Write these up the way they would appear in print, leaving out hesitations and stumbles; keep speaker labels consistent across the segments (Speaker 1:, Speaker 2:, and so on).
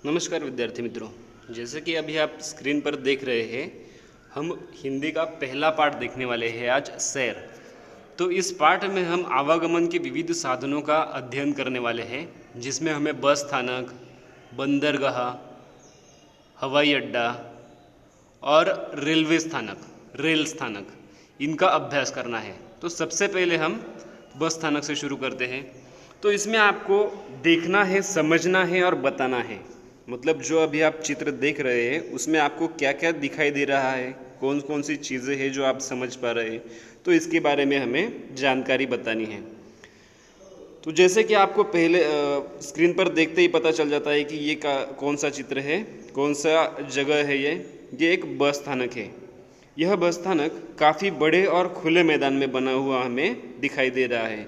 Speaker 1: नमस्कार विद्यार्थी मित्रों, जैसे कि अभी आप स्क्रीन पर देख रहे हैं, हम हिंदी का पहला पाठ देखने वाले हैं आज सैर। तो इस पाठ में हम आवागमन के विविध साधनों का अध्ययन करने वाले हैं, जिसमें हमें बस स्थानक, बंदरगाह, हवाई अड्डा और रेलवे स्थानक, रेल स्थानक, इनका अभ्यास करना है। तो सबसे पहले हम बस स्थानक से शुरू करते हैं। तो इसमें आपको देखना है, समझना है और बताना है। मतलब जो अभी आप चित्र देख रहे हैं उसमें आपको क्या क्या दिखाई दे रहा है, कौन कौन सी चीज़ें हैं जो आप समझ पा रहे हैं, तो इसके बारे में हमें जानकारी बतानी है। तो जैसे कि आपको पहले स्क्रीन पर देखते ही पता चल जाता है कि ये कौन सा चित्र है, कौन सा जगह है। ये एक बस स्थानक है। यह बस स्थानक काफ़ी बड़े और खुले मैदान में बना हुआ हमें दिखाई दे रहा है,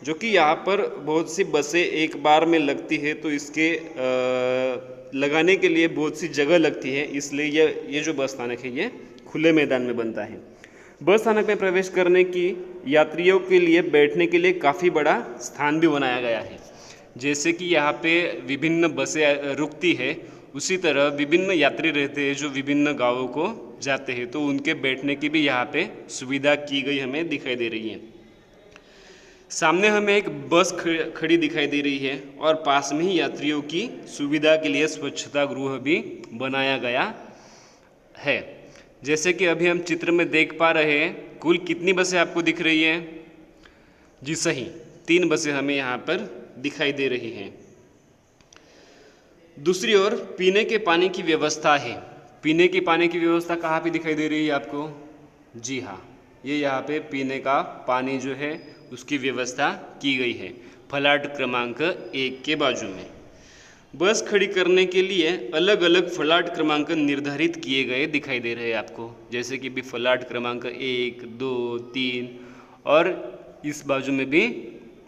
Speaker 1: जो कि यहाँ पर बहुत सी बसें एक बार में लगती है, तो इसके लगाने के लिए बहुत सी जगह लगती है, इसलिए ये जो बस स्थानक है ये खुले मैदान में बनता है। बस स्थानक में प्रवेश करने की यात्रियों के लिए बैठने के लिए काफ़ी बड़ा स्थान भी बनाया गया है। जैसे कि यहाँ पे विभिन्न बसें रुकती है, उसी तरह विभिन्न यात्री रहते हैं जो विभिन्न गांवों को जाते हैं, तो उनके बैठने की भी यहाँ पे सुविधा की गई हमें दिखाई दे रही है। सामने हमें एक बस खड़ी दिखाई दे रही है और पास में ही यात्रियों की सुविधा के लिए स्वच्छता गृह भी बनाया गया है। जैसे कि अभी हम चित्र में देख पा रहे हैं, कुल कितनी बसें आपको दिख रही हैं? जी सही, 3 बसें हमें यहाँ पर दिखाई दे रही हैं। दूसरी ओर पीने के पानी की व्यवस्था है। पीने के पानी की व्यवस्था कहाँ पे दिखाई दे रही है आपको? जी हाँ, ये यहाँ पे पीने का पानी जो है उसकी व्यवस्था की गई है फलाट क्रमांक 1 के बाजू में। बस खड़ी करने के लिए अलग अलग फलाट क्रमांक निर्धारित किए गए दिखाई दे रहे हैं आपको। जैसे कि भी फलाट क्रमांक 1, 2, 3 और इस बाजू में भी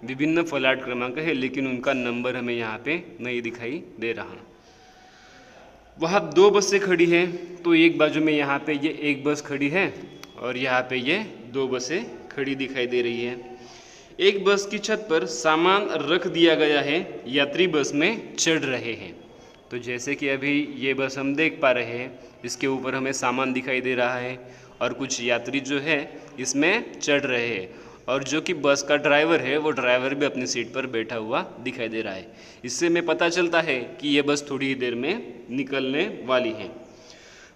Speaker 1: विभिन्न फलाट क्रमांक है, लेकिन उनका नंबर हमें यहाँ पे नहीं दिखाई दे रहा। वहाँ 2 बसें खड़ी हैं, तो एक बाजू में यहाँ पे ये एक बस खड़ी है और यहाँ पे ये 2 बसें खड़ी दिखाई दे रही है। एक बस की छत पर सामान रख दिया गया है, यात्री बस में चढ़ रहे हैं। तो जैसे कि अभी ये बस हम देख पा रहे हैं, इसके ऊपर हमें सामान दिखाई दे रहा है और कुछ यात्री जो है इसमें चढ़ रहे हैं, और जो कि बस का ड्राइवर है वो ड्राइवर भी अपनी सीट पर बैठा हुआ दिखाई दे रहा है। इससे हमें पता चलता है कि ये बस थोड़ी ही देर में निकलने वाली है।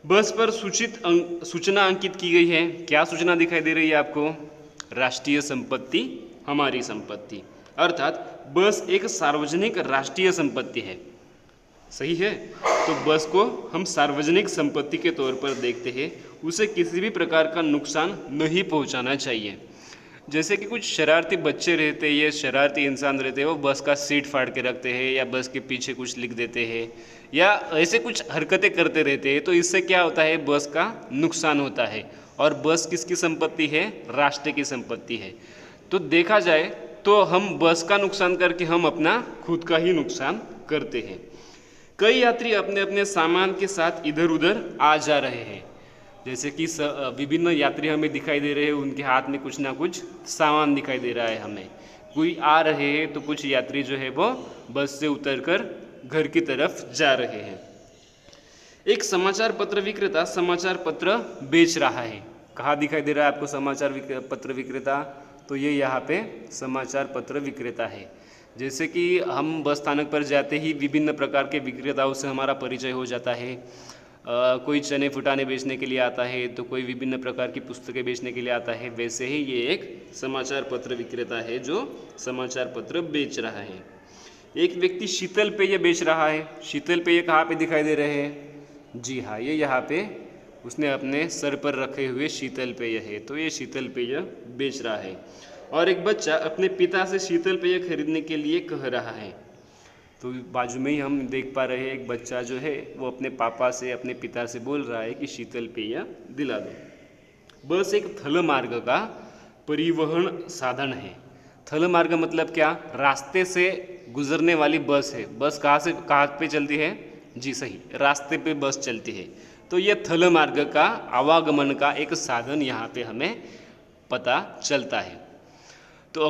Speaker 1: बस पर सूचना अंकित की गई है। क्या सूचना दिखाई दे रही है आपको? राष्ट्रीय संपत्ति हमारी संपत्ति, अर्थात बस एक सार्वजनिक राष्ट्रीय संपत्ति है। सही है? तो बस को हम सार्वजनिक संपत्ति के तौर पर देखते हैं, उसे किसी भी प्रकार का नुकसान नहीं पहुंचाना चाहिए। जैसे कि कुछ शरारती बच्चे रहते हैं, ये शरारती इंसान रहते हैं, वो बस का सीट फाड़ के रखते हैं या बस के पीछे कुछ लिख देते हैं या ऐसे कुछ हरकतें करते रहते हैं, तो इससे क्या होता है? बस का नुकसान होता है। और बस किसकी संपत्ति है? राष्ट्र की संपत्ति है। तो देखा जाए तो हम बस का नुकसान करके हम अपना खुद का ही नुकसान करते हैं। कई यात्री अपने अपने सामान के साथ इधर उधर आ जा रहे हैं। जैसे कि विभिन्न यात्री हमें दिखाई दे रहे हैं, उनके हाथ में कुछ ना कुछ सामान दिखाई दे रहा है हमें। कोई आ रहे हैं तो कुछ यात्री जो है वो बस से उतरकर घर की तरफ जा रहे हैं। एक समाचार पत्र विक्रेता समाचार पत्र बेच रहा है। कहाँ दिखाई दे रहा है आपको समाचार पत्र विक्रेता? तो ये यहाँ पे समाचार पत्र विक्रेता है। जैसे कि हम बस स्थानक पर जाते ही विभिन्न प्रकार के विक्रेताओं से हमारा परिचय हो जाता है। कोई चने फुटाने बेचने के लिए आता है, तो कोई विभिन्न प्रकार की पुस्तकें बेचने के लिए आता है। वैसे ही ये एक समाचार पत्र विक्रेता है जो समाचार पत्र बेच रहा है। एक व्यक्ति शीतल पेय बेच रहा है। शीतल पेय कहाँ पे दिखाई दे रहे हैं? जी हाँ, ये यहाँ पे उसने अपने सर पर रखे हुए शीतल पेय है, तो ये शीतल पेय बेच रहा है। और एक बच्चा अपने पिता से शीतल पेय खरीदने के लिए कह रहा है। तो बाजू में ही हम देख पा रहे हैं एक बच्चा जो है वो अपने पापा से, अपने पिता से बोल रहा है कि शीतल पेय दिला दो। बस एक थल मार्ग का परिवहन साधन है। थल मार्ग मतलब क्या? रास्ते से गुजरने वाली बस है। बस कहाँ पे चलती है? जी सही, रास्ते पे बस चलती है। तो ये थल मार्ग का आवागमन का एक साधन यहाँ पे हमें पता चलता है। तो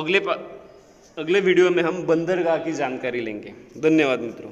Speaker 1: अगले वीडियो में हम बंदरगाह की जानकारी लेंगे। धन्यवाद मित्रों।